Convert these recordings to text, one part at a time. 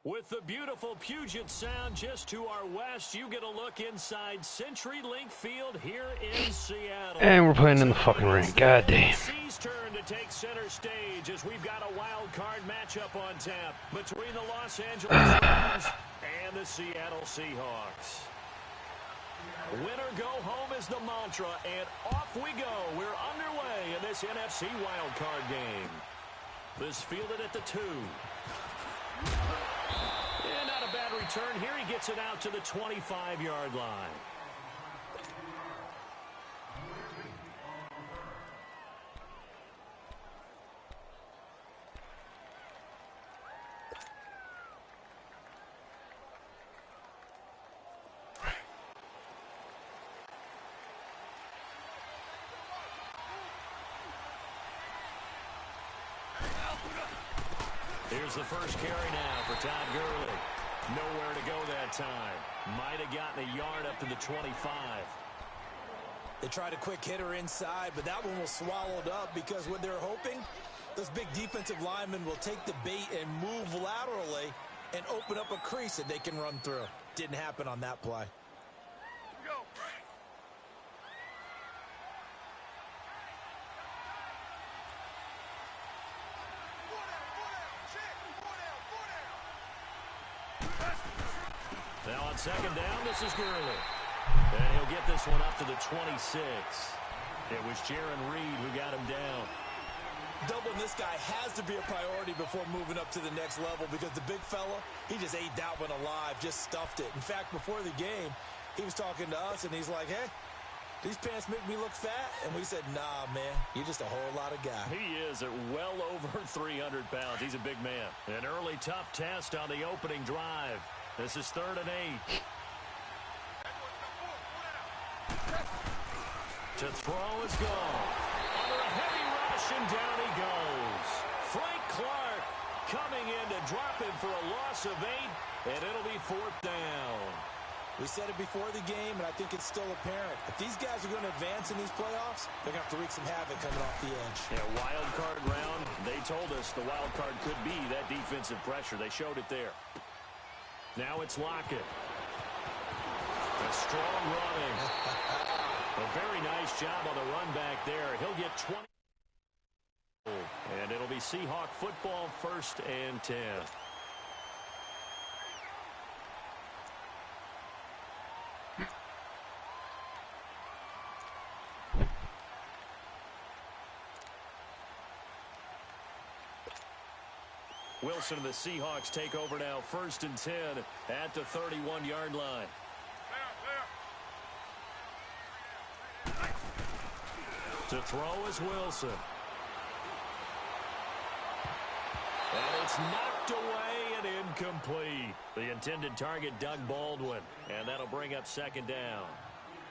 With the beautiful Puget Sound just to our west, you get a look inside CenturyLink Field here in Seattle. And we're playing in the fucking rain. God damn. NFC's turn to take center stage as we've got a wild card matchup on tap between the Los Angeles Rams and the Seattle Seahawks. Winner go home is the mantra, and off we go. We're underway in this NFC wild card game. This fielded at the 2. And not a bad return here. He gets it out to the 25-yard line. Here's the first carry now for Todd Gurley. Nowhere to go that time. Might have gotten a yard up to the 25. They tried a quick hitter inside, but that one was swallowed up because what they're hoping, those big defensive linemen will take the bait and move laterally and open up a crease that they can run through. Didn't happen on that play. Now on second down, this is Gurley. And he'll get this one up to the 26. It was Jaron Reed who got him down. Doubling this guy has to be a priority before moving up to the next level because the big fella, he just ate that one alive, just stuffed it. In fact, before the game, he was talking to us, and he's like, hey, these pants make me look fat. And we said, nah, man, you're just a whole lot of guy. He is at well over 300 pounds. He's a big man. An early tough test on the opening drive. This is 3rd and 8. To throw is gone. Under a heavy rush, and down he goes. Frank Clark coming in to drop him for a loss of 8, and it'll be 4th down. We said it before the game, and I think it's still apparent. If these guys are going to advance in these playoffs, they're going to have to wreak some havoc coming off the edge. Yeah, wild card round. They told us the wild card could be that defensive pressure. They showed it there. Now it's Lockett. A strong running. A very nice job on the run back there. He'll get 20. And it'll be Seahawk football, 1st and 10. Wilson and the Seahawks take over now, 1st and 10 at the 31-yard line. To throw is Wilson. And it's knocked away and incomplete. The intended target, Doug Baldwin. And that'll bring up 2nd down.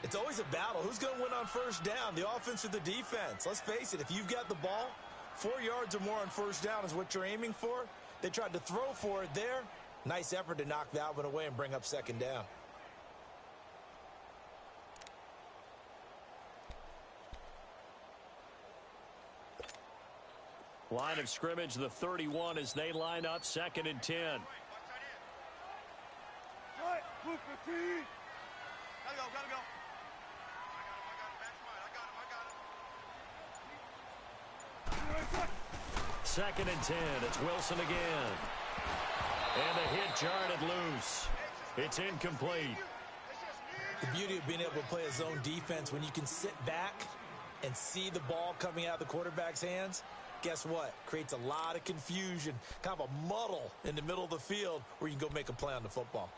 It's always a battle. Who's going to win on 1st down, the offense or the defense? Let's face it, if you've got the ball, 4 yards or more on 1st down is what you're aiming for. They tried to throw for it there. Nice effort to knock that one away and bring up 2nd down. Line of scrimmage, the 31 as they line up, 2nd and 10. Gotta go. 2nd and 10. It's Wilson again. And the hit jarred loose. It's incomplete. The beauty of being able to play a zone defense when you can sit back and see the ball coming out of the quarterback's hands, guess what? Creates a lot of confusion, kind of a muddle in the middle of the field where you can go make a play on the football.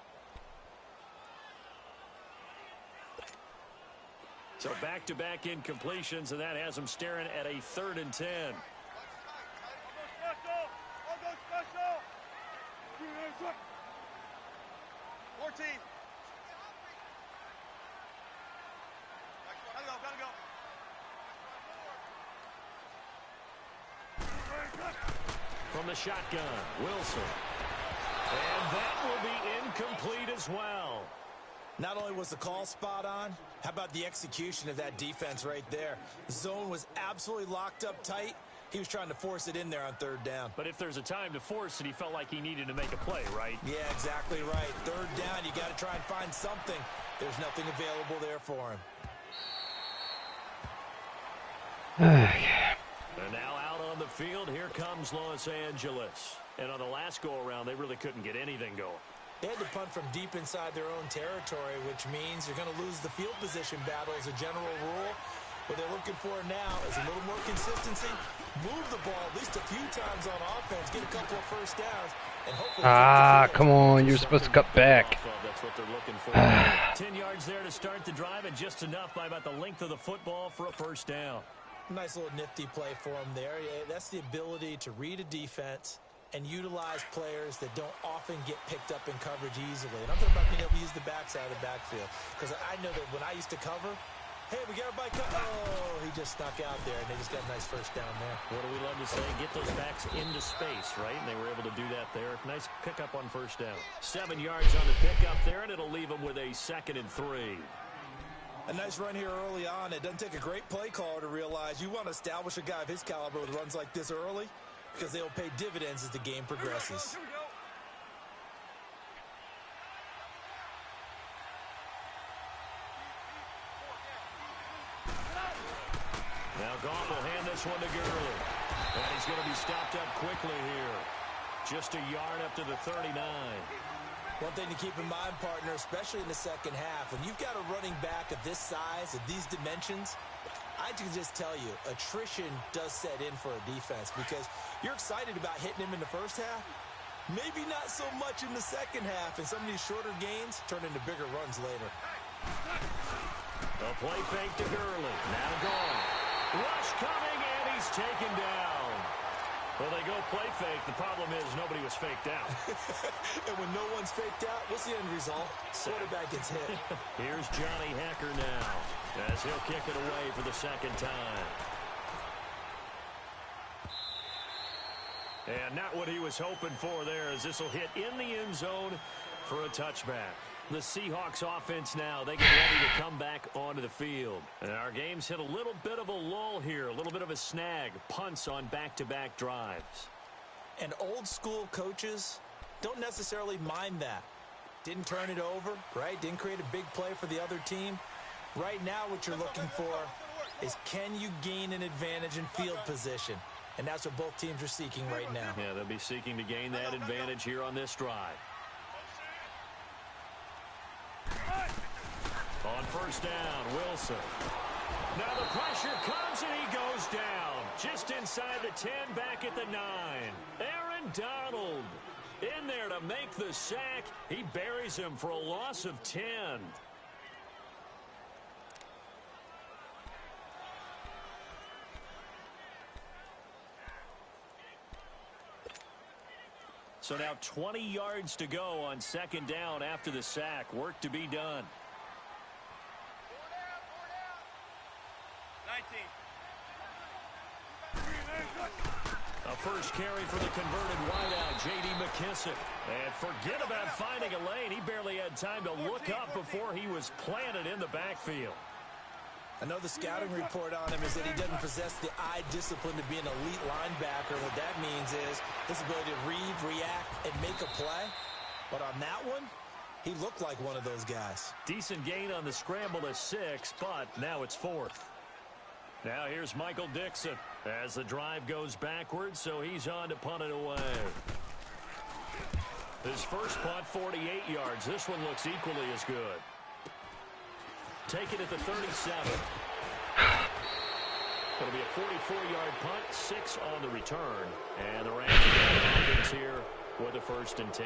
So back-to-back incompletions, and that has them staring at a 3rd and 10. 14. Gotta go. From the shotgun, Wilson. And that will be incomplete as well. Not only was the call spot on, how about the execution of that defense right there? The zone was absolutely locked up tight. He was trying to force it in there on third down. But if there's a time to force it, he felt like he needed to make a play, right? Yeah, exactly right. Third down, you got to try and find something. There's nothing available there for him. And now out on the field, here comes Los Angeles. And on the last go-around, they really couldn't get anything going. They had to punt from deep inside their own territory, which means you're going to lose the field position battle as a general rule. What they're looking for now is a little more consistency, move the ball at least a few times on offense, get a couple of first downs, and hopefully... come on, you're supposed to cut back. That's what they're looking for. 10 yards there to start the drive, and just enough by about the length of the football for a first down. Nice little nifty play for him there. Yeah, that's the ability to read a defense and utilize players that don't often get picked up in coverage easily. And I'm talking about being able to use the backside of the backfield. Because I know that when I used to cover, hey, we got everybody covered. Oh, he just snuck out there, and they just got a nice first down there. What do we love to say? Get those backs into space, right? And they were able to do that there. Nice pickup on first down. 7 yards on the pickup there, and it'll leave them with a 2nd and 3. A nice run here early on. It doesn't take a great play caller to realize you want to establish a guy of his caliber with runs like this early because they'll pay dividends as the game progresses. Now Goff will hand this one to Gurley. And he's going to be stopped up quickly here. Just a yard up to the 39. One thing to keep in mind, partner, especially in the second half, when you've got a running back of this size, of these dimensions, I can just tell you, attrition does set in for a defense because you're excited about hitting him in the first half. Maybe not so much in the second half, and some of these shorter gains turn into bigger runs later. The play fake to Gurley. Now gone. Rush coming, and he's taken down. Well, they go play fake. The problem is nobody was faked out. And when no one's faked out, what's the end result? Quarterback gets hit. Here's Johnny Hacker now as he'll kick it away for the second time. And not what he was hoping for there as this will hit in the end zone for a touchback. The Seahawks offense now, they get ready to come back onto the field. And our game's hit a little bit of a lull here, a little bit of a snag. Punts on back-to-back drives. And old school coaches don't necessarily mind that. Didn't turn it over, right? Didn't create a big play for the other team. Right now what you're looking for is can you gain an advantage in field position? And that's what both teams are seeking right now. Yeah, they'll be seeking to gain that advantage here on this drive. On first down, Wilson. Now the pressure comes and he goes down. Just inside the 10, back at the 9. Aaron Donald in there to make the sack. He buries him for a loss of 10. So now 20 yards to go on second down after the sack. Work to be done. 19. A first carry for the converted wideout, J.D. McKissick. And forget about finding a lane. He barely had time to look up before he was planted in the backfield. I know the scouting report on him is that he doesn't possess the eye discipline to be an elite linebacker. What that means is his ability to read, react, and make a play. But on that one, he looked like one of those guys. Decent gain on the scramble to 6, but now it's 4th. Now here's Michael Dixon as the drive goes backwards, so he's on to punt it away. His first punt, 48 yards. This one looks equally as good. Take it at the 37. It'll be a 44-yard punt, 6 on the return. And the Rams offense here with a 1st and 10.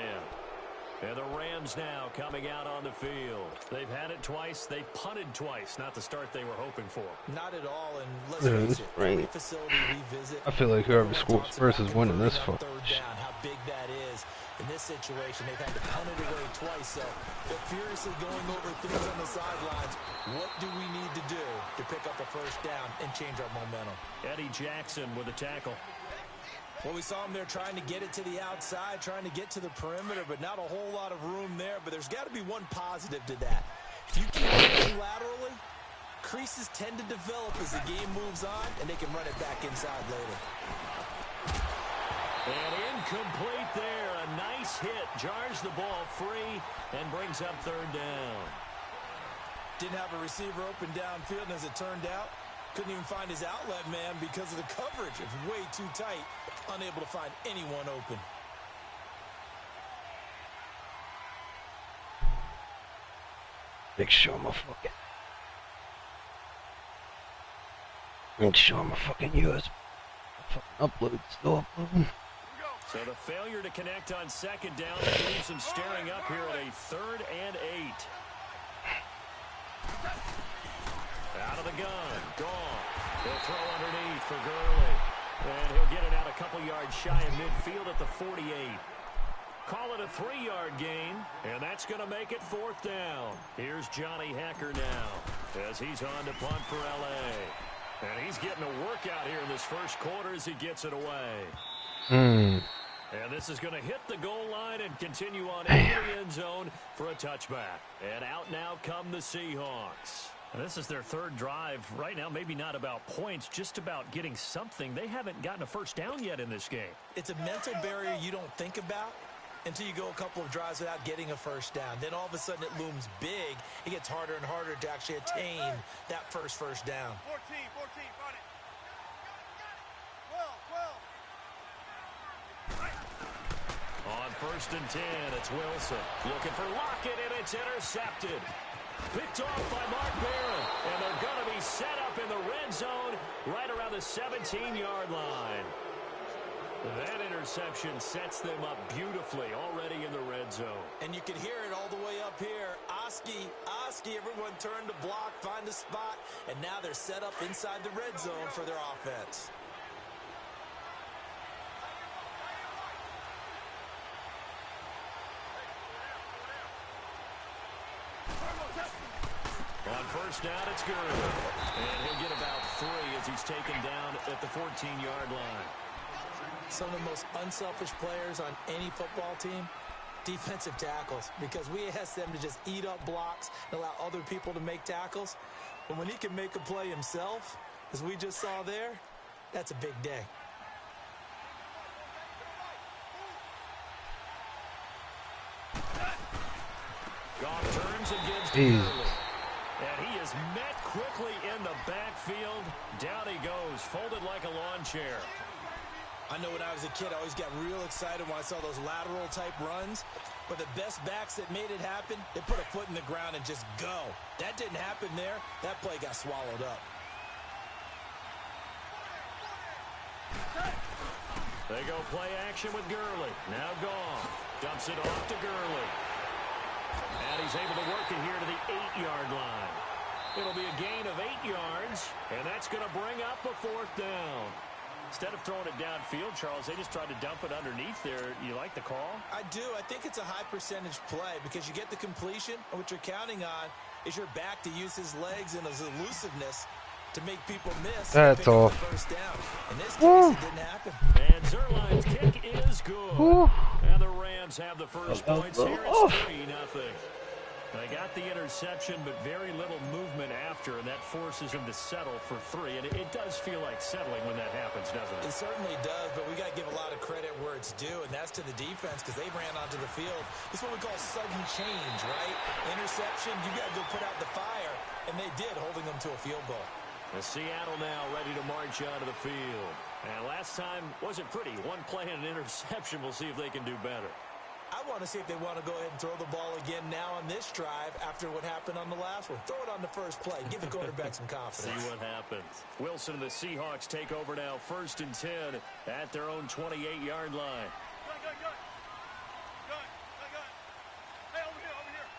And the Rams now coming out on the field. They've had it twice. They've punted twice. Not the start they were hoping for. Not at all. And let's face it, every facility we visit, I feel like whoever scores first is winning this fucking shit. How big that is. In this situation, they've had to punt it away twice, so they're furiously going over things on the sidelines. What do we need to do to pick up a first down and change our momentum? Eddie Jackson with a tackle. Well, we saw him there trying to get it to the outside, trying to get to the perimeter, but not a whole lot of room there. But there's got to be one positive to that. If you keep moving laterally, Creases tend to develop as the game moves on, and they can run it back inside later. And incomplete there. A nice hit. Jars the ball free and brings up third down. Didn't have a receiver open downfield, and as it turned out, couldn't even find his outlet man because of the coverage. It's way too tight. Unable to find anyone open. Make sure my fucking. Make sure my fucking USB. Fucking upload. Still uploading. So the failure to connect on second down leaves them staring up here at a 3rd and 8. Out of the gun. Gone. They'll throw underneath for Gurley. And he'll get it out a couple yards shy of midfield at the 48. Call it a 3-yard gain, and that's going to make it 4th down. Here's Johnny Hacker now as he's on to punt for L.A. And he's getting a workout here in this first quarter as he gets it away. And this is going to hit the goal line and continue on into the end zone for a touchback. And out now come the Seahawks. And this is their 3rd drive. Right now, maybe not about points, just about getting something. They haven't gotten a first down yet in this game. It's a mental barrier you don't think about until you go a couple of drives without getting a first down. Then all of a sudden it looms big. It gets harder and harder to actually attain that first down. 14, got it. On 1st and 10, it's Wilson. Looking for Lockett, and it's intercepted. Picked off by Mark Barron. And they're going to be set up in the red zone right around the 17-yard line. That interception sets them up beautifully already in the red zone. And you can hear it all the way up here. Oski, everyone turned to block, find a spot, and now they're set up inside the red zone for their offense. On 1st down, it's Gurley. And he'll get about 3 as he's taken down at the 14-yard line. Some of the most unselfish players on any football team, defensive tackles, because we ask them to just eat up blocks and allow other people to make tackles. But when he can make a play himself, as we just saw there, that's a big day. Goff turns and gives to Gurley. And he is met quickly in the backfield. Down he goes, folded like a lawn chair. I know when I was a kid, I always got real excited when I saw those lateral-type runs. But the best backs that made it happen, they put a foot in the ground and just go. That didn't happen there. That play got swallowed up. They go play action with Gurley. Now Goff dumps it off to Gurley. And he's able to work it here to the 8-yard line. It'll be a gain of 8 yards, and that's going to bring up a 4th down. Instead of throwing it downfield, Charles, they just tried to dump it underneath there. You like the call? I do. I think it's a high-percentage play because you get the completion, and what you're counting on is your back to use his legs and his elusiveness to make people miss. That's all. First down. In this case, it didn't happen. And Zerline's kick is good. And the Rams have the first points here. It's 3-0. They got the interception, but very little movement after, and that forces him to settle for 3. And it does feel like settling when that happens, doesn't it? It certainly does, but we got to give a lot of credit where it's due, and that's to the defense because they ran onto the field. This is what we call sudden change, right? Interception, you got to go put out the fire, and they did, holding them to a field goal. And Seattle now ready to march onto the field. And last time wasn't pretty. One play and an interception. We'll see if they can do better. I want to see if they want to go ahead and throw the ball again now on this drive after what happened on the last one. Throw it on the first play. Give the quarterback some confidence. See what happens. Wilson and the Seahawks take over now 1st and 10 at their own 28-yard line. Gun. Hey, over here.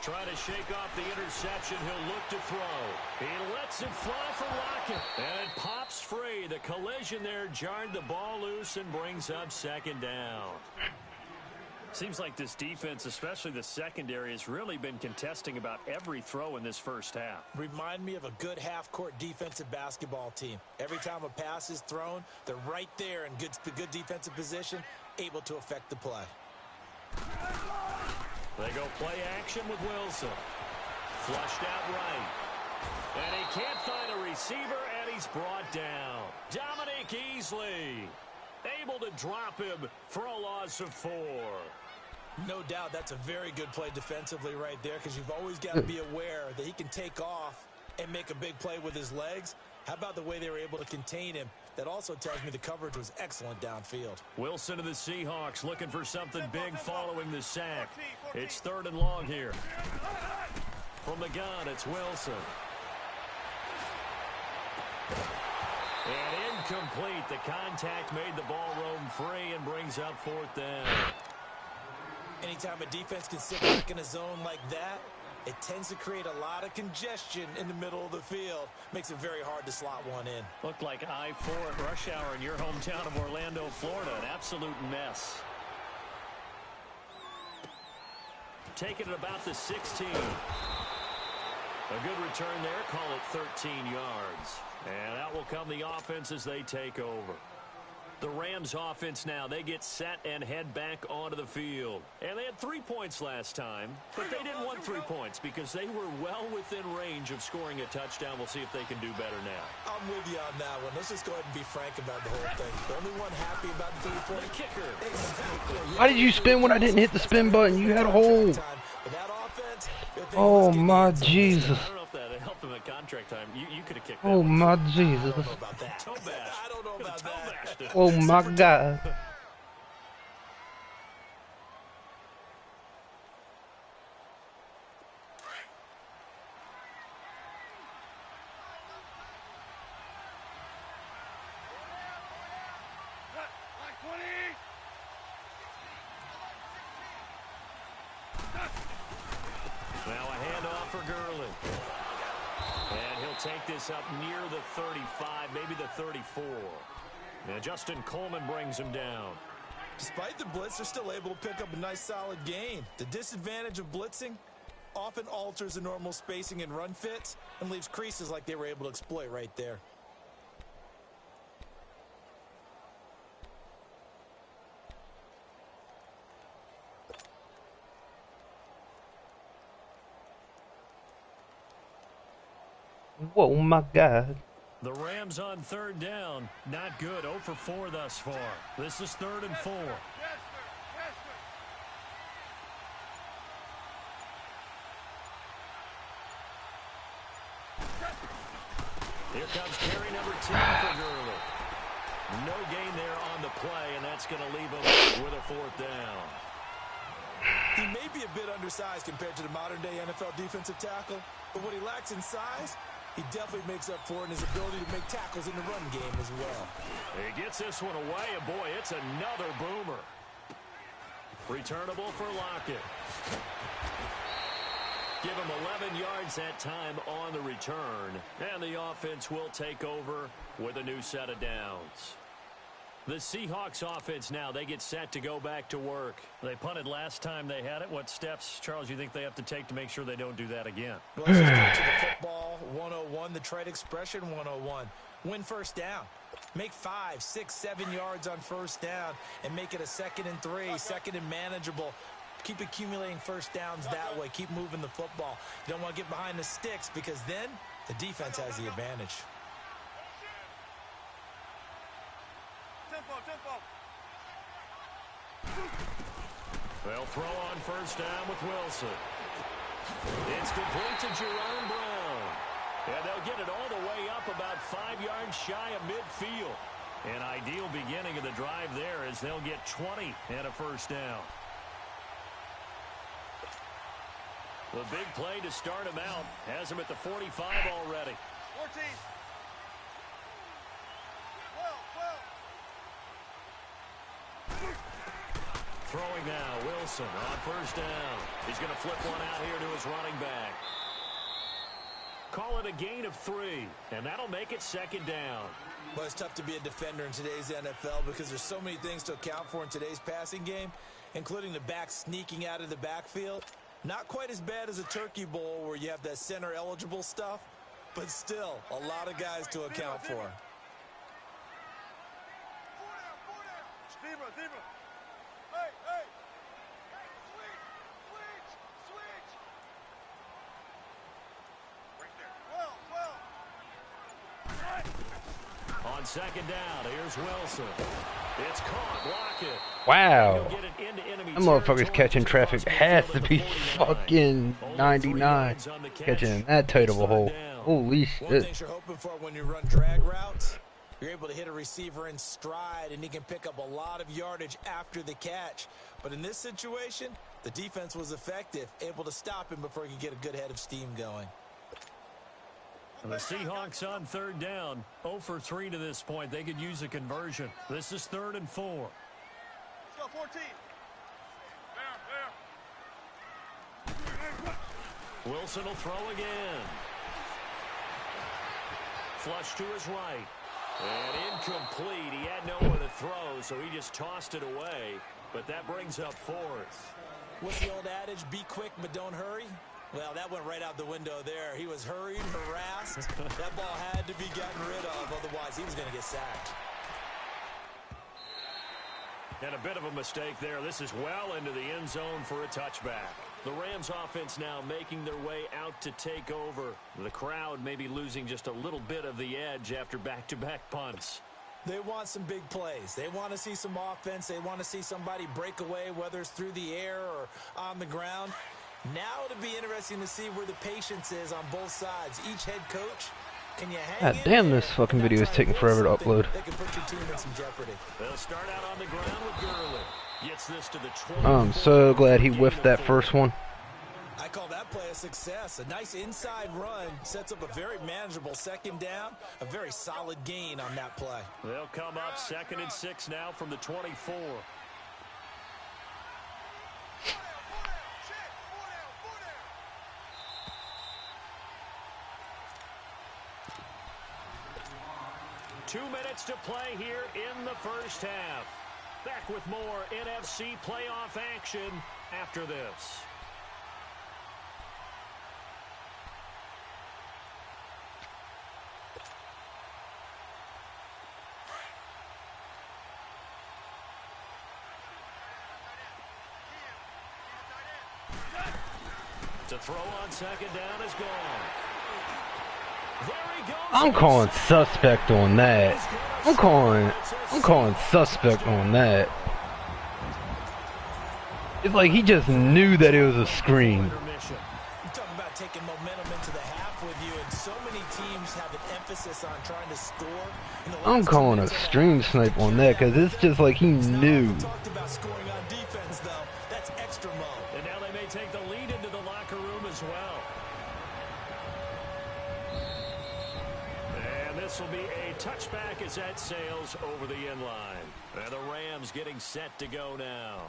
Trying to shake off the interception. He'll look to throw. He lets it fly for Lockett. And it pops free. The collision there jarred the ball loose and brings up 2nd down. Seems like this defense, especially the secondary, has really been contesting about every throw in this first half. Remind me of a good half-court defensive basketball team. Every time a pass is thrown, they're right there in good defensive position, able to affect the play. They go play action with Wilson. Flushed out right. And he can't find a receiver, and he's brought down. Dominic Easley able to drop him for a loss of 4. No doubt that's a very good play defensively right there, because you've always got to be aware that he can take off and make a big play with his legs. How about the way they were able to contain him? That also tells me the coverage was excellent downfield. Wilson of the Seahawks looking for something big following the sack. It's 3rd and long here. From the gun, it's Wilson. And incomplete. The contact made the ball roam free and brings up 4th down. Anytime a defense can sit back in a zone like that, it tends to create a lot of congestion in the middle of the field. Makes it very hard to slot one in. Looked like I-4 at rush hour in your hometown of Orlando, Florida. An absolute mess. Taking it about the 16. A good return there. Call it 13 yards. And out will come the offense as they take over. The Rams offense now, they get set and head back onto the field. And they had 3 points last time, but they didn't want 3 points because they were well within range of scoring a touchdown. We'll see if they can do better now. I'm with you on that one. Let's just go ahead and be frank about the whole thing. The only one happy about the 3-point kicker. Exactly. Why did you spin when I didn't hit the spin button? You had a hole. Oh my Jesus. I don't know if that helped him at contract time. You could have kicked that. Oh my Jesus. I don't know about that. I don't know about that. Oh my God. Now a handoff for Gurley. And he'll take this up near the 35, maybe the 34. And Justin Coleman brings him down. Despite the blitz, they're still able to pick up a nice solid gain. The disadvantage of blitzing often alters the normal spacing and run fits and leaves creases like they were able to exploit right there. Whoa, my God. The Rams on 3rd down. Not good. 0 for 4 thus far. This is 3rd and 4. Here comes carry number 10 for Gurley. No gain there on the play, and that's going to leave him with a 4th down. He may be a bit undersized compared to the modern-day NFL defensive tackle, but what he lacks in size, he definitely makes up for in his ability to make tackles in the run game as well. He gets this one away, and boy, it's another boomer. Returnable for Lockett. Give him 11 yards that time on the return, and the offense will take over with a new set of downs. The Seahawks offense now, they get set to go back to work. They punted last time they had it. What steps, Charles, you think they have to take to make sure they don't do that again? Well, let's just get to the football 101, the trade expression 101. Win first down. Make 5, 6, 7 yards on first down and make it a 2nd and 3, 2nd and manageable. Keep accumulating first downs that way. Keep moving the football. You don't want to get behind the sticks because then the defense has the advantage. They'll throw on first down with Wilson. It's complete to Jerome Brown. And they'll get it all the way up about 5 yards shy of midfield. An ideal beginning of the drive there as they'll get 20 and a first down. The big play to start him out has him at the 45 already. 14. Throwing now, Wilson on first down. He's going to flip one out here to his running back. Call it a gain of 3, and that'll make it 2nd down. Well, it's tough to be a defender in today's NFL because there's so many things to account for in today's passing game, including the back sneaking out of the backfield. Not quite as bad as a turkey bowl where you have that center-eligible stuff, but still a lot of guys to account for. on second down. Here's Wilson. It's caught. Block it. Wow. That motherfucker's catching traffic has to be fucking 99. Catching that tight of a hole. Holy One shit. thing you're hoping for when you run drag routes, you're able to hit a receiver in stride, and he can pick up a lot of yardage after the catch. But in this situation, the defense was effective, able to stop him before he could get a good head of steam going. The Seahawks on third down. 0 for 3 to this point. They could use a conversion. This is 3rd and 4. Let's go, 14. Wilson will throw again. Flush to his right. And incomplete. He had nowhere to throw, so he just tossed it away. But that brings up 4th. What's the old adage? Be quick, but don't hurry. Well, that went right out the window there. He was hurried, harassed. That ball had to be gotten rid of, otherwise he was going to get sacked. And a bit of a mistake there. This is well into the end zone for a touchback. The Rams offense now making their way out to take over. The crowd may be losing just a little bit of the edge after back-to-back punts. They want some big plays. They want to see some offense. They want to see somebody break away, whether it's through the air or on the ground. Now it'll be interesting to see where the patience is on both sides. Each head coach, can you hang God damn, this fucking video is taking forever to upload. That can put your team in some jeopardy. They'll start out on the ground with Gurley. Gets this to the 20. I'm so glad he whiffed that first one. I call that play a success. A nice inside run sets up a very manageable second down. A very solid gain on that play. They'll come up 2nd and 6 now from the 24. Two minutes to play here in the first half. Back with more NFC playoff action after this. To throw on second down is gone. There he goes. I'm calling suspect on that. I'm calling suspect on that. It's like he just knew that it was a screen. You're talking about taking momentum into the half with you, and so many teams have an emphasis on trying to score. I'm calling a stream snipe on that because it's just like he knew. Talked about scoring on defense, though. That's extra mode. And now they may take the lead into the locker room as well. And this will be a touchback as that sails over the end line. And the Rams getting set to go now.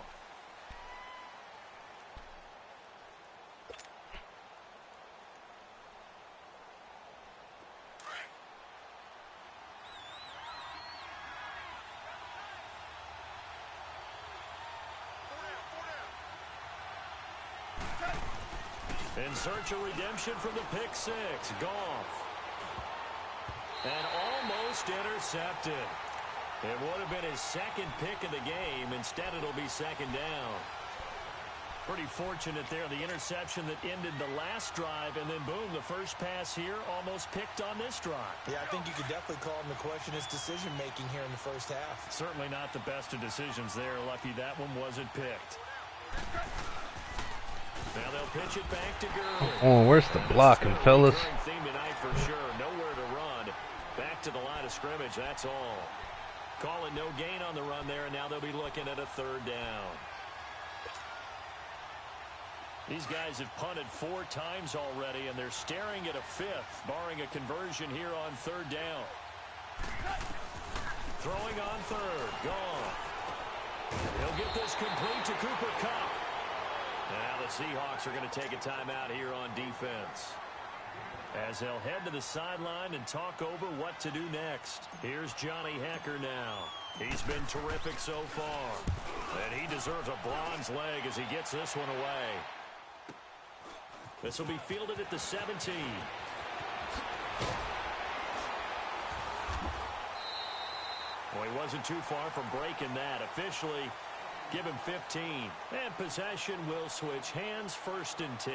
In search of redemption from the pick six. Goff. And almost intercepted. It would have been his second pick of the game. Instead, it'll be second down. Pretty fortunate there. The interception that ended the last drive, and then boom, the first pass here almost picked on this drive. Yeah, I think you could definitely call him to question his decision-making here in the first half. Certainly not the best of decisions there. Lucky that one wasn't picked. Now they'll pitch it back to Gurley. Oh, where's the blocking, fellas? Theme tonight for sure. Nowhere to run. Back to the line of scrimmage, that's all. Calling no gain on the run there, and now they'll be looking at a third down. These guys have punted 4 times already, and they're staring at a 5th, barring a conversion here on third down. Throwing on third. Gone. He'll get this complete to Cooper Kupp. Now the Seahawks are going to take a timeout here on defense, as they'll head to the sideline and talk over what to do next. Here's Johnny Hekker now. He's been terrific so far, and he deserves a bronze leg as he gets this one away. This will be fielded at the 17. Well, he wasn't too far from breaking that. Officially, give him 15. And possession will switch hands, 1st and 10.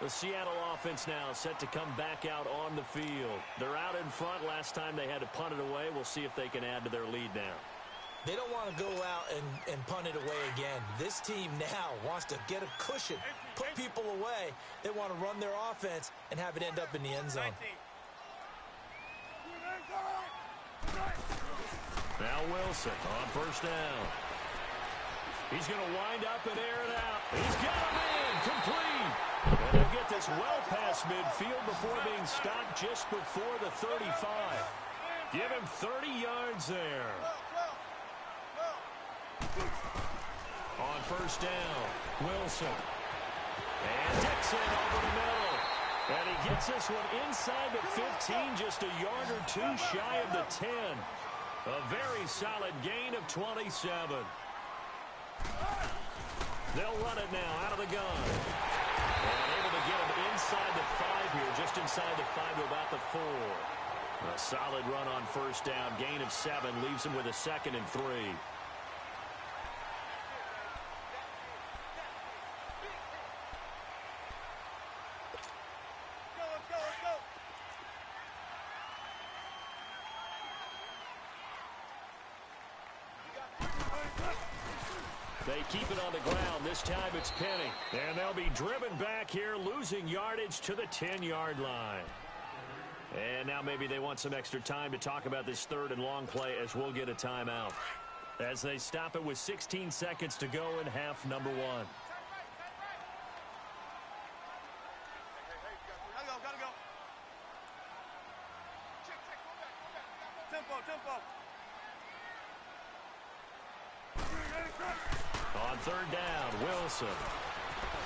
The Seattle offense now set to come back out on the field. They're out in front. Last time they had to punt it away. We'll see if they can add to their lead now. They don't want to go out and punt it away again. This team now wants to get a cushion, put people away. They want to run their offense and have it end up in the end zone. Now Wilson on first down. He's going to wind up and air it out. He's got a man complete. And he'll get this well past midfield before being stopped just before the 35. Give him 30 yards there. On first down, Wilson. And Dixon over the middle. And he gets this one inside the 15, just a yard or two shy of the 10. A very solid gain of 27. They'll run it now out of the gun. And able to get him inside the 5 here, just inside the 5 to about the 4. A solid run on first down. Gain of 7 leaves him with a 2nd and 3. They keep it on the ground. This time it's Penny. And they'll be driven back here, losing yardage to the 10-yard line. And now maybe they want some extra time to talk about this 3rd and long play as we'll get a timeout. As they stop it with 16 seconds to go in half number 1. Gotta go. Tempo. On 3rd down, Wilson.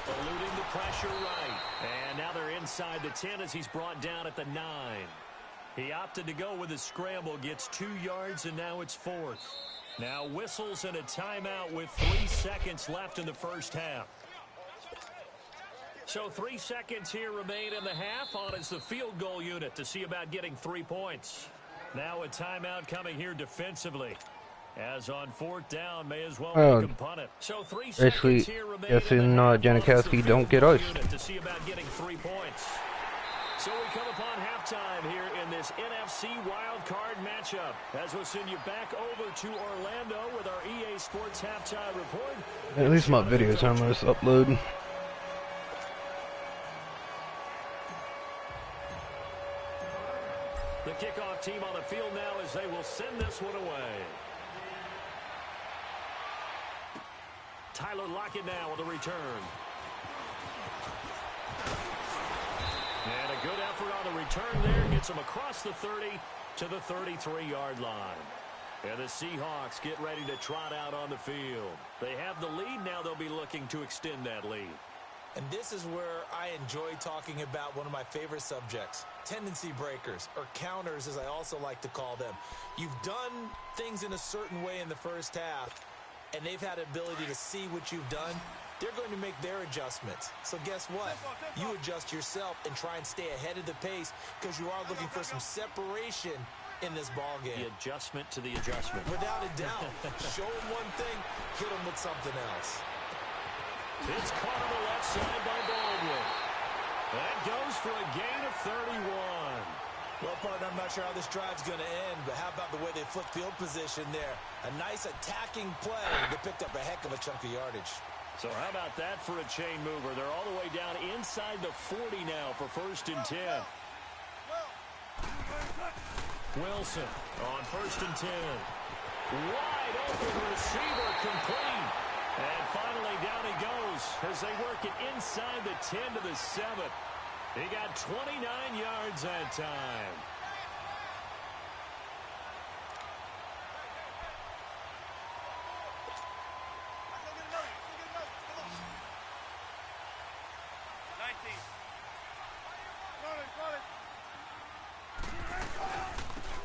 Eluding the pressure right. And now they're inside the 10 as he's brought down at the 9. He opted to go with a scramble, gets 2 yards, and now it's 4th. Now whistles and a timeout with 3 seconds left in the first half. So 3 seconds here remain in the half. On is the field goal unit to see about getting 3 points. Now a timeout coming here defensively. As on 4th down, may as well make him punt it. So 3 seconds here remain. Guessing Janikowski don't get iced. To see about getting 3 points. So we come upon halftime here in this NFC wildcard matchup. As we'll send you back over to Orlando with our EA Sports halftime report. At least my video's almost uploading. The kickoff team on the field now as they will send this one away. Tyler Lockett now with a return. And a good effort on the return there. Gets him across the 30 to the 33-yard line. And the Seahawks get ready to trot out on the field. They have the lead. Now they'll be looking to extend that lead. And this is where I enjoy talking about one of my favorite subjects, tendency breakers, or counters as I also like to call them. You've done things in a certain way in the first half, and they've had the ability to see what you've done. They're going to make their adjustments. So guess what? You adjust yourself and try and stay ahead of the pace because you are looking for some separation in this ball game. The adjustment to the adjustment. Without a doubt. Show them one thing, hit them with something else. It's caught on the left side by Baldwin. That goes for a gain of 31. Well, partner, I'm not sure how this drive's going to end, but how about the way they flipped field position there? A nice attacking play. They picked up a heck of a chunk of yardage. So how about that for a chain mover? They're all the way down inside the 40 now for 1st and 10. Wilson on 1st and 10. Wide open receiver complete. And finally down he goes as they work it inside the 10 to the 7. He got 29 yards that time.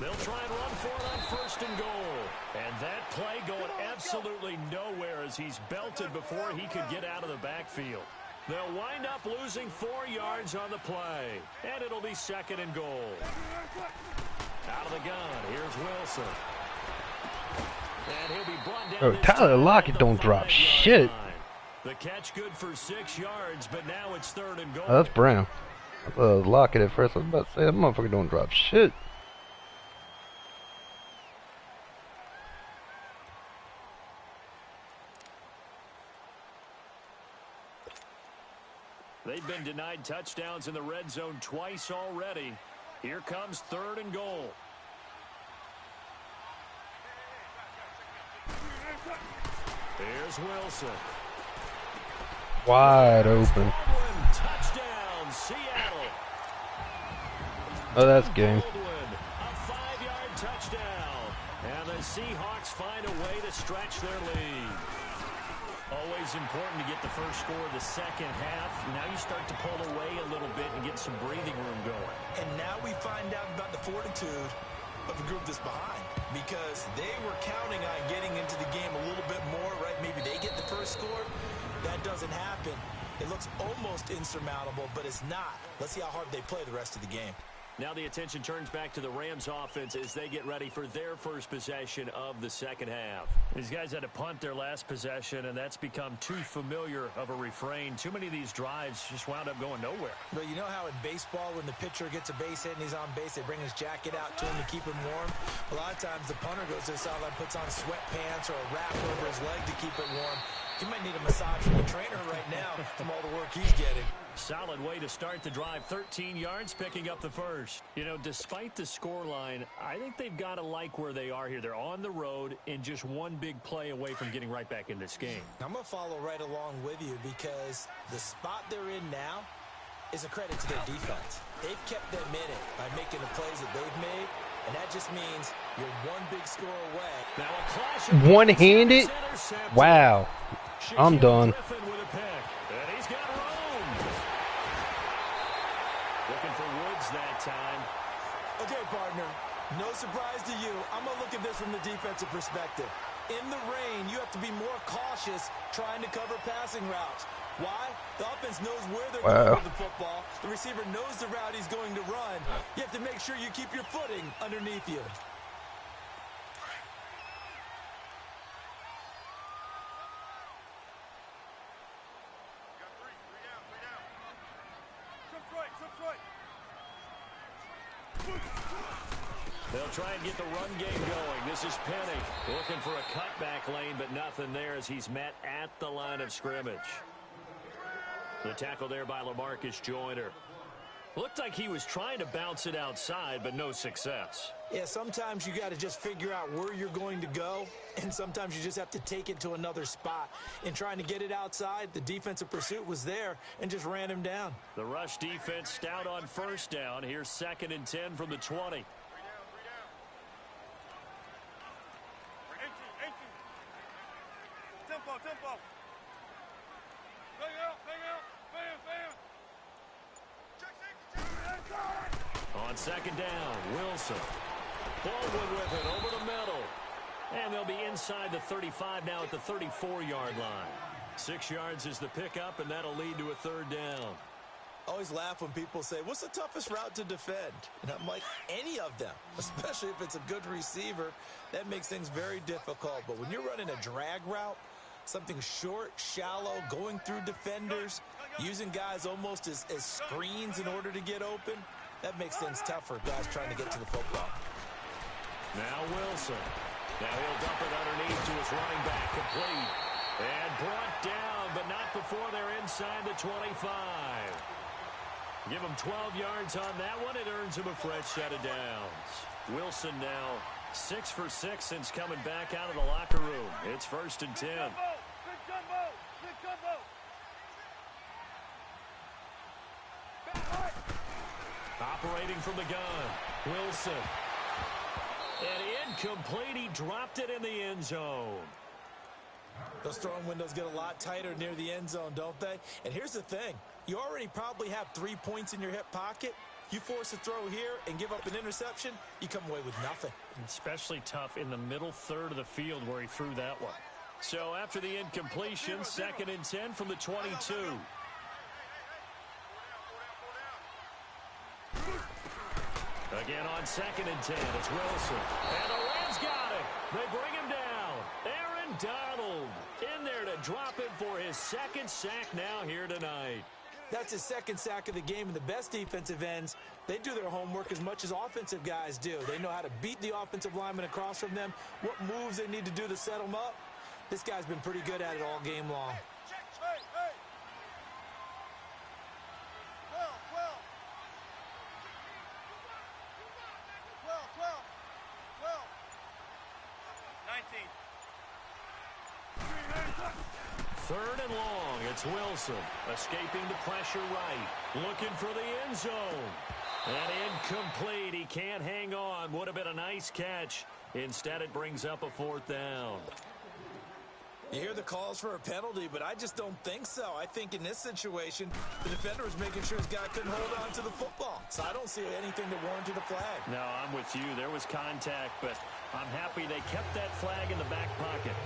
They'll try and run for it on 1st and goal. And that play going absolutely nowhere as he's belted before he could get out of the backfield. They'll wind up losing 4 yards on the play. And it'll be 2nd and goal. Out of the gun, here's Wilson. And he'll be brought down. Tyler Lockett don't drop shit. The catch good for 6 yards, but now it's 3rd and goal. Oh, that's Brown. I thought I was Lockett at first. I was about to say, that motherfucker don't drop shit. They've been denied touchdowns in the red zone twice already. Here comes 3rd and goal. Here's Wilson. Wide open. Touchdown, Seattle. Oh, that's game. A 5-yard touchdown. And the Seahawks find a way to stretch their lead. Always important to get the first score of the second half. Now you start to pull away a little bit and get some breathing room going. And now we find out about the fortitude of the group that's behind, because they were counting on getting into the game a little bit more, right? Maybe they get the first score. That doesn't happen. It looks almost insurmountable, but it's not. Let's see how hard they play the rest of the game. Now the attention turns back to the Rams offense as they get ready for their first possession of the second half. These guys had to punt their last possession, and that's become too familiar of a refrain. Too many of these drives just wound up going nowhere. But you know how in baseball, when the pitcher gets a base hit and he's on base, they bring his jacket out to him to keep him warm? A lot of times the punter goes to the sideline, puts on sweatpants or a wrap over his leg to keep it warm. He might need a massage from the trainer right now from all the work he's getting. Solid way to start the drive. 13 yards, picking up the first. You know, despite the scoreline, I think they've got to like where they are here. They're on the road and just one big play away from getting right back in this game. I'm going to follow right along with you, because the spot they're in now is a credit to their defense. They've kept them in it by making the plays that they've made, and that just means you're one big score away. Now a clash. One-handed? Wow. I'm done. And he's got room. Looking for Woods that time. Okay, partner, no surprise to you. I'm going to look at this from the defensive perspective. In the rain, you have to be more cautious trying to cover passing routes. Why? The offense knows where they're going with the football. The receiver knows the route he's going to run. You have to make sure you keep your footing underneath you. They'll try and get the run game going. This is Penny looking for a cutback lane, but nothing there as he's met at the line of scrimmage. The tackle there by LaMarcus Joyner. Looked like he was trying to bounce it outside, but no success. Yeah, sometimes you got to just figure out where you're going to go, and sometimes you just have to take it to another spot. In trying to get it outside, the defensive pursuit was there and just ran him down. The rush defense stout on first down. Here's 2nd and 10 from the 20. Tempo. Bang out. Bam. On 2nd down, Wilson. Baldwin with it over the middle. And they'll be inside the 35 now at the 34-yard line. 6 yards is the pickup, and that'll lead to a 3rd down. I always laugh when people say, what's the toughest route to defend? And I'm like, any of them, especially if it's a good receiver. That makes things very difficult. But when you're running a drag route, something short, shallow, going through defenders, using guys almost as screens in order to get open, that makes things tough for guys trying to get to the football. Now Wilson. Now he'll dump it underneath to his running back, complete. And brought down, but not before they're inside the 25. Give him 12 yards on that one. It earns him a fresh set of downs. Wilson now 6 for 6 since coming back out of the locker room. It's 1st and 10. Big jumbo. Operating from the gun, Wilson. And incomplete. He dropped it in the end zone. Those throwing windows get a lot tighter near the end zone, don't they? And here's the thing. You already probably have 3 points in your hip pocket. You force a throw here and give up an interception, you come away with nothing. Especially tough in the middle third of the field where he threw that one. So after the incompletion, 2nd and 10 from the 22. Again on 2nd and 10, it's Wilson. And the Rams got it. They bring him down. Aaron Donald in there to drop it for his second sack now here tonight. That's his second sack of the game, and the best defensive ends, they do their homework as much as offensive guys do. They know how to beat the offensive lineman across from them, what moves they need to do to set them up. This guy's been pretty good at it all game long. Hey, hey. 12, 12. 12, 12. 12. 19. Third and long. It's Wilson escaping the pressure right. Looking for the end zone. And incomplete. He can't hang on. Would have been a nice catch. Instead, it brings up a fourth down. You hear the calls for a penalty, but I just don't think so. I think in this situation, the defender was making sure his guy couldn't hold on to the football. So I don't see anything that warranted a flag. No, I'm with you. There was contact, but I'm happy they kept that flag in the back pocket.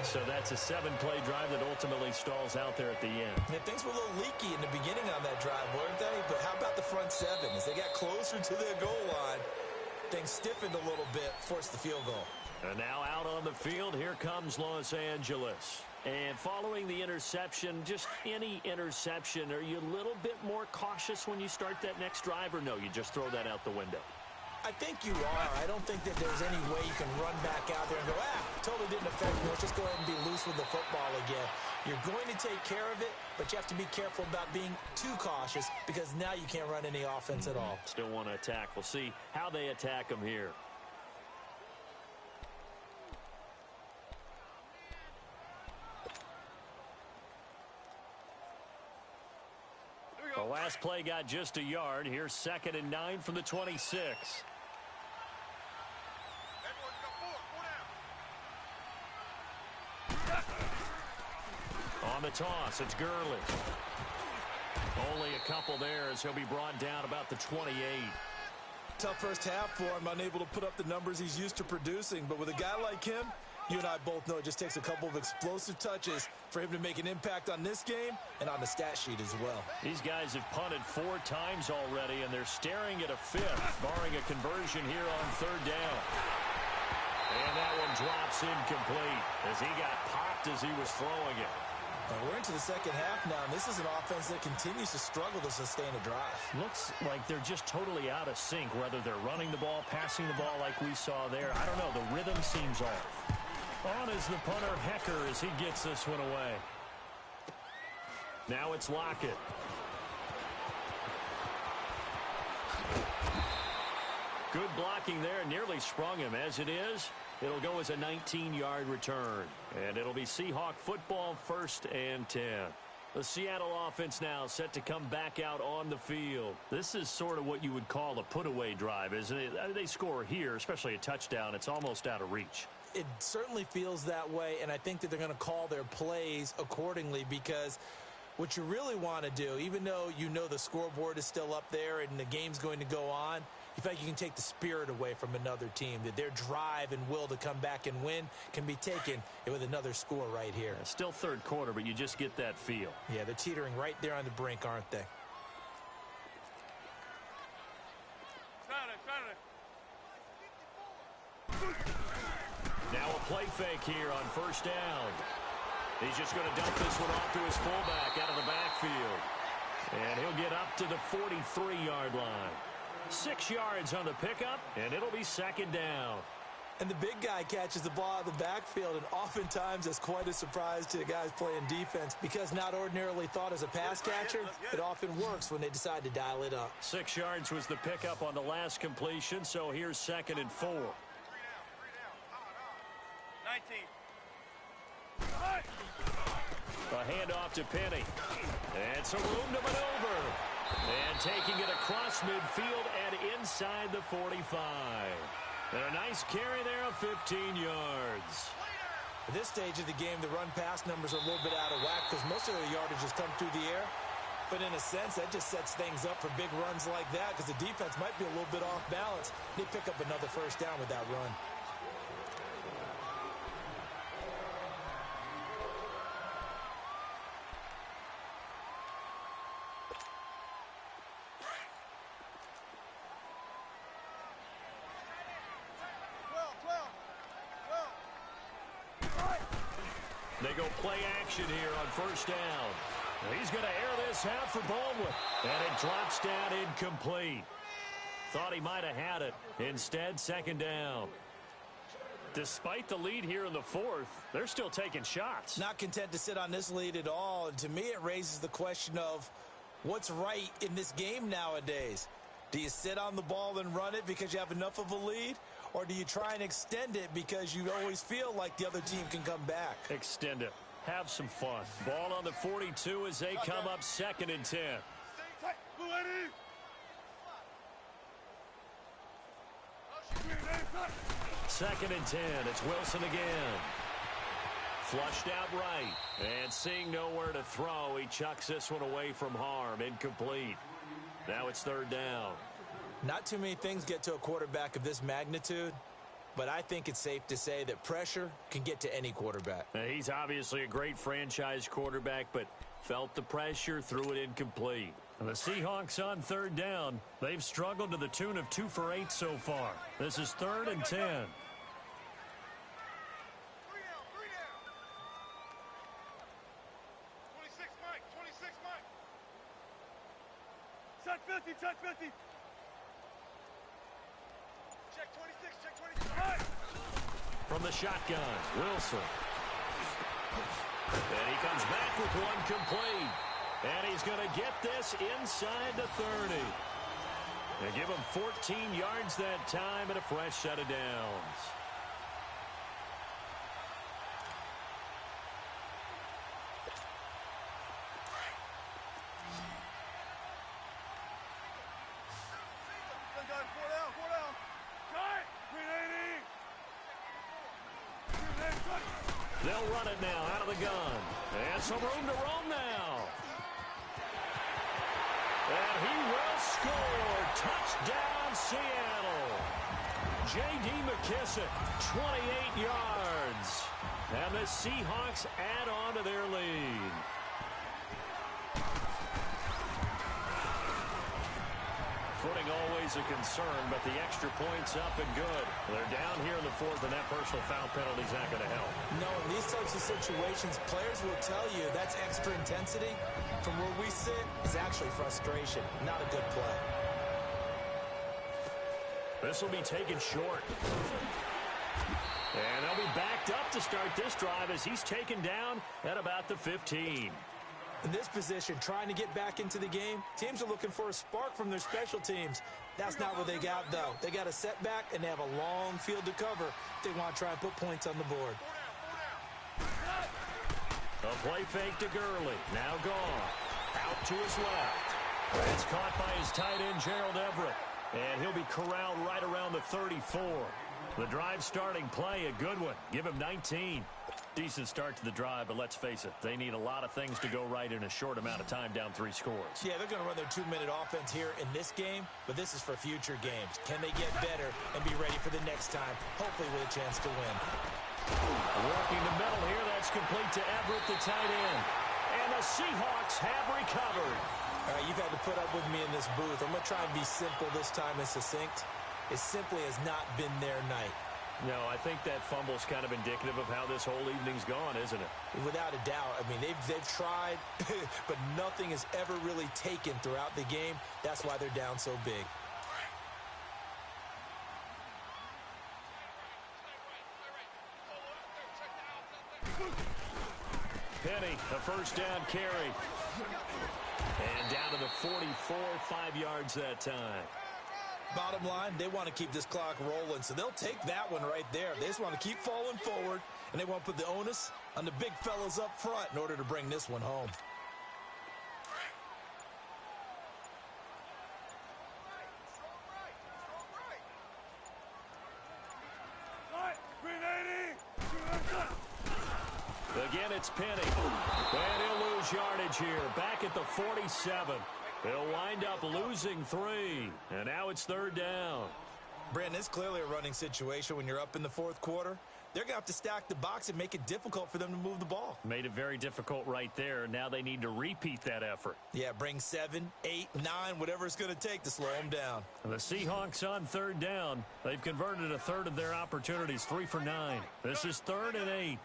So that's a 7-play drive that ultimately stalls out there at the end. And things were a little leaky in the beginning on that drive, weren't they? But how about the front seven? As they got closer to their goal line, things stiffened a little bit, forced the field goal. And now out on the field, here comes Los Angeles. And following the interception, just any interception, are you a little bit more cautious when you start that next drive, or no, you just throw that out the window? I think you are. I don't think that there's any way you can run back out there and go, totally didn't affect me. Let's just go ahead and be loose with the football again. You're going to take care of it, but you have to be careful about being too cautious because now you can't run any offense at all. Still want to attack. We'll see how they attack them here. The last play got just a yard. Here's 2nd and 9 from the 26. On the toss, it's Gurley. Only a couple there as he'll be brought down about the 28. Tough first half for him, unable to put up the numbers he's used to producing. But with a guy like him, you and I both know it just takes a couple of explosive touches for him to make an impact on this game and on the stat sheet as well. These guys have punted 4 times already, and they're staring at a 5th, barring a conversion here on 3rd down. And that one drops incomplete as he got popped as he was throwing it. And we're into the second half now, and this is an offense that continues to struggle to sustain a drive. Looks like they're just totally out of sync, whether they're running the ball, passing the ball like we saw there. I don't know. The rhythm seems off. On is the punter, Hecker, as he gets this one away. Now it's Lockett. Good blocking there, nearly sprung him. As it is, it'll go as a 19-yard return. And it'll be Seahawk football, 1st and 10. The Seattle offense now set to come back out on the field. This is sort of what you would call a put-away drive, isn't it? They score here, especially a touchdown. It's almost out of reach. It certainly feels that way, and I think that they're going to call their plays accordingly because what you really want to do, even though you know the scoreboard is still up there and the game's going to go on, you feel like you can take the spirit away from another team, that their drive and will to come back and win can be taken with another score right here. Yeah, still 3rd quarter, but you just get that feel. Yeah, they're teetering right there on the brink, aren't they? Now a play fake here on 1st down. He's just going to dump this one off to his fullback out of the backfield. And he'll get up to the 43-yard line. 6 yards on the pickup, and it'll be 2nd down. And the big guy catches the ball out of the backfield, and oftentimes that's quite a surprise to the guys playing defense because not ordinarily thought as a pass catcher, it often works when they decide to dial it up. 6 yards was the pickup on the last completion, so here's 2nd and 4. 19. A handoff to Penny. And some room to maneuver. And taking it across midfield and inside the 45. And a nice carry there of 15 yards. At this stage of the game, the run-pass numbers are a little bit out of whack because most of the yardage has come through the air. But in a sense, that just sets things up for big runs like that because the defense might be a little bit off balance. They pick up another 1st down with that run. They go play action here on first down. He's going to air this out for Baldwin. And it drops down incomplete. Thought he might have had it. Instead, second down. Despite the lead here in the fourth, they're still taking shots. Not content to sit on this lead at all. And to me, it raises the question of what's right in this game nowadays. Do you sit on the ball and run it because you have enough of a lead? Or do you try and extend it because you always feel like the other team can come back? Extend it. Have some fun. Ball on the 42 as they come up 2nd and 10. Second and 10. It's Wilson again. Flushed out right. And seeing nowhere to throw, he chucks this one away from harm. Incomplete. Now it's third down. Not too many things get to a quarterback of this magnitude, but I think it's safe to say that pressure can get to any quarterback. He's obviously a great franchise quarterback, but felt the pressure, threw it incomplete. And the Seahawks on third down. They've struggled to the tune of 2 for 8 so far. This is 3rd and 10. 3 down. 26, Mike. 26, Mike. Check 50, check 50. Check 26, check 26. Mike. From the shotgun, Wilson. And he comes back with one complete. And he's going to get this inside the 30. They give him 14 yards that time and a fresh set of downs. They'll run it now out of the gun. And some room to roam now. And he will score. Touchdown, Seattle. J.D. McKissick, 28 yards. And the Seahawks add on to their lead. Footing always a concern, but the extra point's up and good. They're down here in the fourth, and that personal foul penalty's not going to help. No, in these types of situations, players will tell you that's extra intensity. From where we sit, is actually frustration, not a good play. This will be taken short. And they'll be backed up to start this drive as he's taken down at about the 15. In this position, trying to get back into the game, teams are looking for a spark from their special teams. That's not what they got, though. They got a setback, and they have a long field to cover if they want to try and put points on the board. A play fake to Gurley. Now gone. Out to his left. It's caught by his tight end, Gerald Everett. And he'll be corralled right around the 34. The drive starting play, a good one. Give him 19. Decent start to the drive, but let's face it, they need a lot of things to go right in a short amount of time, down 3 scores. Yeah, they're going to run their 2-minute offense here in this game, but this is for future games. Can they get better and be ready for the next time, hopefully with a chance to win? Working the middle here, that's complete to Everett, the tight end. And the Seahawks have recovered. All right, you've had to put up with me in this booth. I'm going to try and be simple this time and succinct. It simply has not been their night. No, I think that fumble's kind of indicative of how this whole evening's gone, isn't it? Without a doubt. I mean, they've tried, but nothing is ever really taken throughout the game. That's why they're down so big. Penny, a first down carry. And down to the 44, 5 yards that time. Bottom line, they want to keep this clock rolling, so they'll take that one right there. They just want to keep falling forward, and they want to put the onus on the big fellas up front in order to bring this one home. Again, it's Penny. And he'll lose yardage here. Back at the 47. They'll wind up losing 3. And now it's third down. Brandon, it's clearly a running situation when you're up in the fourth quarter. They're going to have to stack the box and make it difficult for them to move the ball. Made it very difficult right there. Now they need to repeat that effort. Yeah, bring 7, 8, 9, whatever it's going to take to slow them down. And the Seahawks on third down. They've converted a third of their opportunities, 3 for 9. This is 3rd and 8.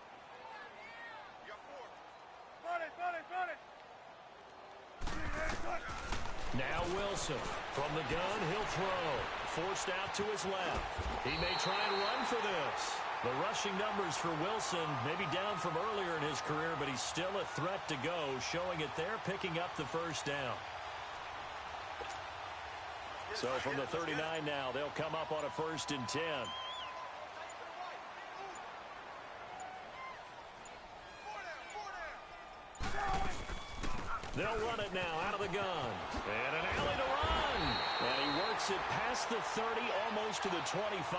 Now Wilson. From the gun, he'll throw. Forced out to his left. He may try and run for this. The rushing numbers for Wilson may be down from earlier in his career, but he's still a threat to go, showing it there, picking up the first down. So from the 39 now, they'll come up on a 1st and 10. They'll run it now out of the gun. And an alley to run. And he works it past the 30, almost to the 25.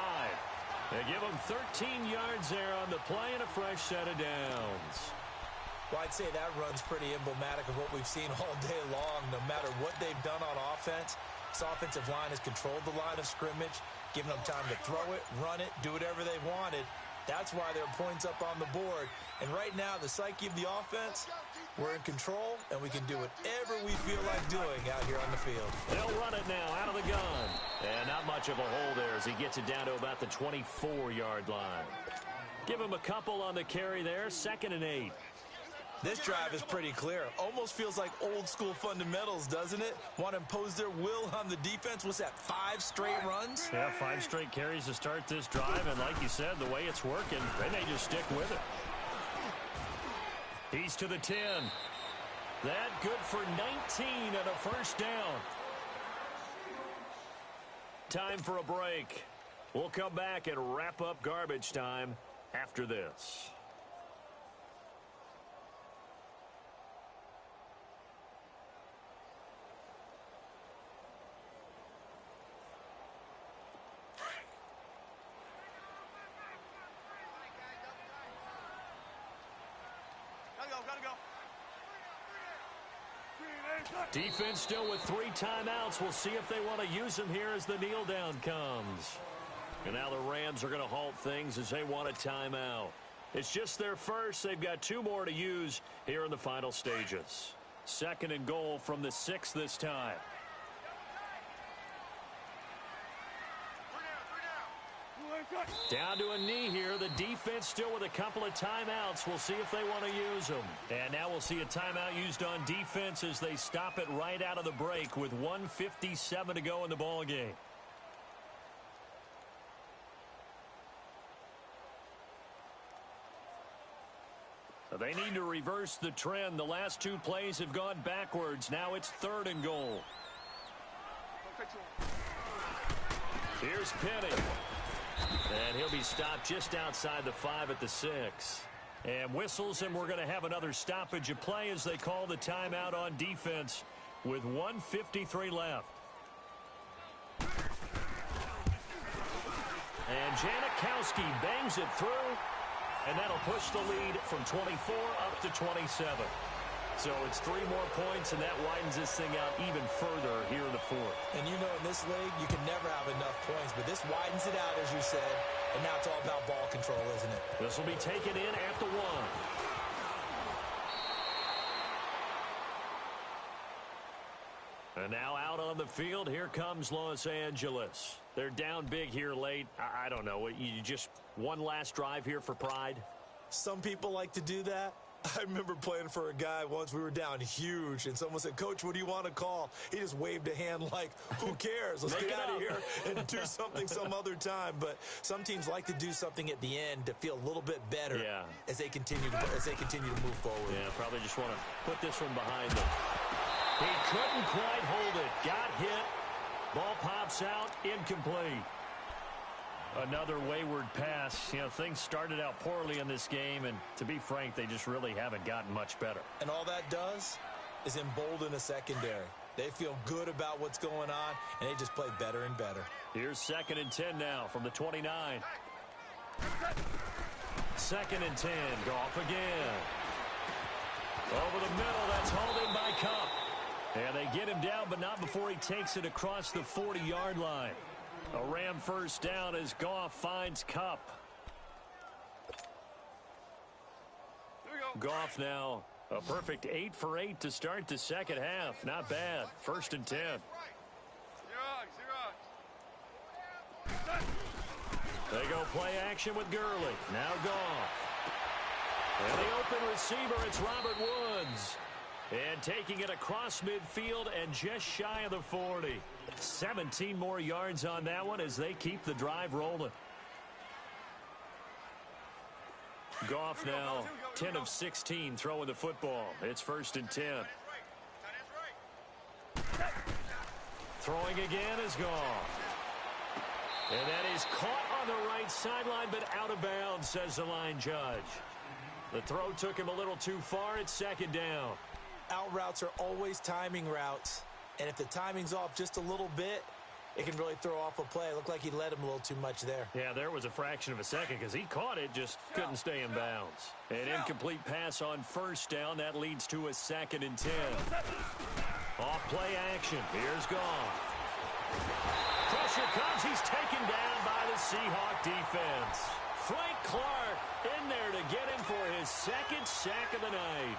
They give him 13 yards there on the play and a fresh set of downs. Well, I'd say that run's pretty emblematic of what we've seen all day long. No matter what they've done on offense, this offensive line has controlled the line of scrimmage, given them time to throw it, run it, do whatever they wanted. That's why there are points up on the board. And right now, the psyche of the offense, we're in control, and we can do whatever we feel like doing out here on the field. They'll run it now out of the gun. And not much of a hole there as he gets it down to about the 24-yard line. Give him a couple on the carry there, 2nd and 8. This drive is pretty clear. Almost feels like old-school fundamentals, doesn't it? Want to impose their will on the defense. What's that, 5 straight runs? Yeah, 5 straight carries to start this drive, and like you said, the way it's working, they may just stick with it. He's to the 10. That good for 19 and a first down. Time for a break. We'll come back and wrap up garbage time after this. Gotta go. Defense still with 3 timeouts. We'll see if they want to use them here as the kneel down comes. And now the Rams are going to halt things as they want a timeout. It's just their first. They've got 2 more to use here in the final stages. 2nd and goal from the 6 this time. Down to a knee here. The defense still with a couple of timeouts. We'll see if they want to use them. And now we'll see a timeout used on defense as they stop it right out of the break with 1:57 to go in the ball game. They need to reverse the trend. The last 2 plays have gone backwards. Now it's 3rd and goal. Here's Penny. And he'll be stopped just outside the 5 at the 6. And whistles, and we're going to have another stoppage of play as they call the timeout on defense with 1:53 left. And Janikowski bangs it through, and that'll push the lead from 24 up to 27. So it's 3 more points, and that widens this thing out even further here in the 4th. And you know, in this league, you can never have enough points, but this widens it out, as you said, and now it's all about ball control, isn't it? This will be taken in at the 1. And now out on the field, here comes Los Angeles. They're down big here late. I don't know. You just one last drive here for pride? Some people like to do that. I remember playing for a guy once. We were down huge, and someone said, "Coach, what do you want to call?" He just waved a hand like, who cares? Let's get out of here and do something some other time. But some teams like to do something at the end to feel a little bit better as they continue to move forward. Yeah, probably just want to put this one behind them. He couldn't quite hold it. Got hit. Ball pops out. Incomplete. Another wayward pass. You know, things started out poorly in this game, and to be frank, they just really haven't gotten much better. And all that does is embolden a secondary. They feel good about what's going on, and they just play better and better. Here's 2nd and 10 now from the 29. 2nd and 10. Goff again. Over the middle. That's hauled in by Kupp. And they get him down, but not before he takes it across the 40-yard line. A Ram first down as Goff finds Kupp. Goff now a perfect 8 for 8 to start the second half. Not bad. 1st and 10. They go play action with Gurley. Now Goff. And the open receiver, it's Robert Woods. And taking it across midfield and just shy of the 40. 17 more yards on that one as they keep the drive rolling. Goff now 10 of 16 throwing the football. It's 1st and 10. Throwing again is Goff. And that is caught on the right sideline, but out of bounds, says the line judge. The throw took him a little too far. It's 2nd down. Out routes are always timing routes. And if the timing's off just a little bit, it can really throw off a play. It looked like he led him a little too much there. Yeah, there was a fraction of a second because he caught it, just couldn't stay in bounds. An incomplete pass on 1st down. That leads to a 2nd and 10. Off play action. Here's Goff. Pressure comes. He's taken down by the Seahawk defense. Frank Clark in there to get him for his 2nd sack of the night.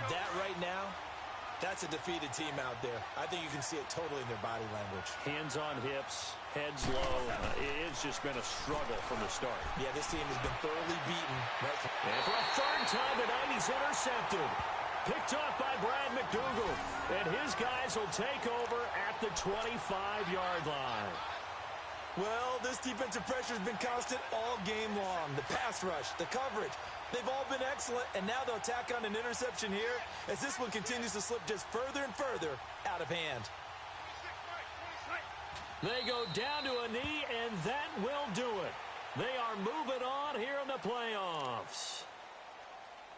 That right now, that's a defeated team out there. I think you can see it totally in their body language. Hands on hips, heads low. It's just been a struggle from the start. Yeah, this team has been thoroughly beaten. And for a 3rd time tonight, he's intercepted. Picked off by Brad McDougal. And his guys will take over at the 25-yard line. Well, this defensive pressure has been constant all game long. The pass rush, the coverage, they've all been excellent, and now they'll tack on an interception here as this one continues to slip just further and further out of hand. They go down to a knee, and that will do it. They are moving on here in the playoffs.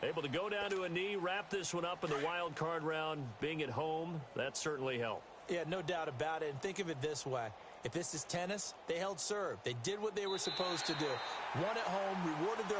Able to go down to a knee, wrap this one up in the wild card round. Being at home, that certainly helped. Yeah, no doubt about it. And think of it this way. If this is tennis, they held serve. They did what they were supposed to do. Won at home, rewarded their